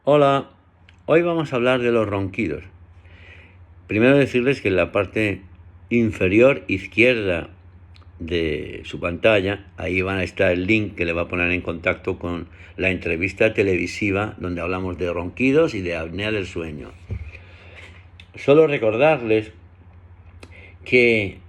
Hola, hoy vamos a hablar de los ronquidos. Primero decirles que en la parte inferior izquierda de su pantalla, ahí van a estar el link que le va a poner en contacto con la entrevista televisiva donde hablamos de ronquidos y de apnea del sueño. Solo recordarles que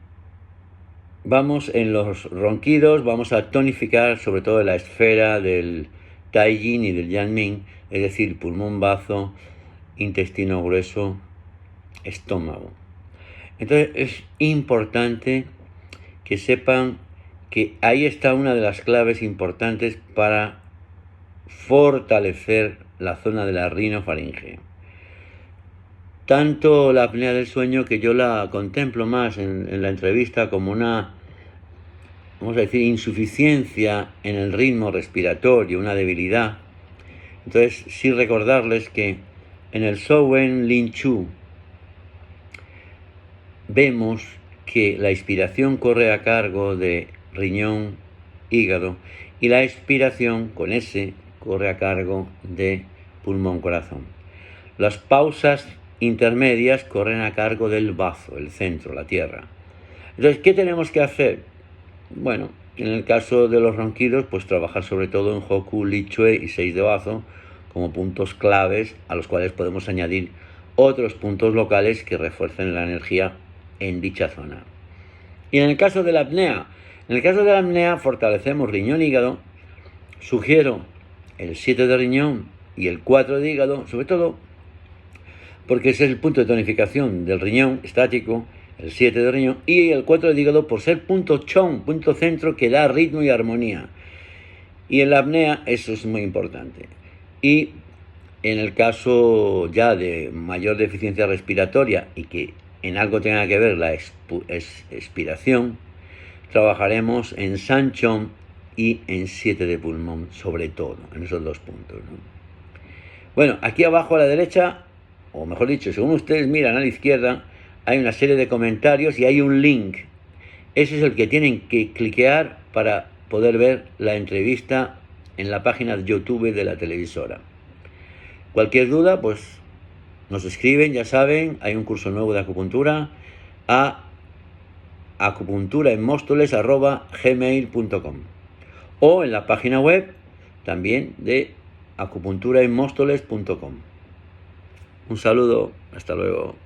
en los ronquidos vamos a tonificar sobre todo la esfera del Tai Yin y del Yang Ming, es decir, pulmón, bazo, intestino grueso, estómago. Entonces es importante que sepan que ahí está una de las claves importantes para fortalecer la zona de la rinofaringe. Tanto la apnea del sueño, que yo la contemplo más en la entrevista como una, vamos a decir, insuficiencia en el ritmo respiratorio, una debilidad. Entonces sí recordarles que en el Shouwen Lin Chu vemos que la inspiración corre a cargo de riñón, hígado, y la expiración con S corre a cargo de pulmón, corazón. Las pausas intermedias corren a cargo del bazo, el centro, la tierra. Entonces, ¿qué tenemos que hacer? Bueno, en el caso de los ronquidos, pues trabajar sobre todo en Hoku, Li Chue y 6 de bazo como puntos claves a los cuales podemos añadir otros puntos locales que refuercen la energía en dicha zona. Y en el caso de la apnea, fortalecemos riñón, hígado. Sugiero el 7 de riñón y el 4 de hígado, sobre todo porque ese es el punto de tonificación del riñón estático, el 7 de riñón, y el 4 de hígado por ser punto chon, punto centro que da ritmo y armonía. Y en la apnea eso es muy importante. Y en el caso ya de mayor deficiencia respiratoria y que en algo tenga que ver la expiración, trabajaremos en Sanchon y en 7 de pulmón, sobre todo, en esos dos puntos, ¿no? Bueno, aquí abajo a la derecha, o mejor dicho, según ustedes miran a la izquierda, hay una serie de comentarios y hay un link. Ese es el que tienen que cliquear para poder ver la entrevista en la página de YouTube de la televisora. Cualquier duda, pues nos escriben, ya saben, hay un curso nuevo de acupuntura a acupunturaenmóstoles@gmail.com o en la página web también de acupunturaenmóstoles.com. Un saludo, hasta luego.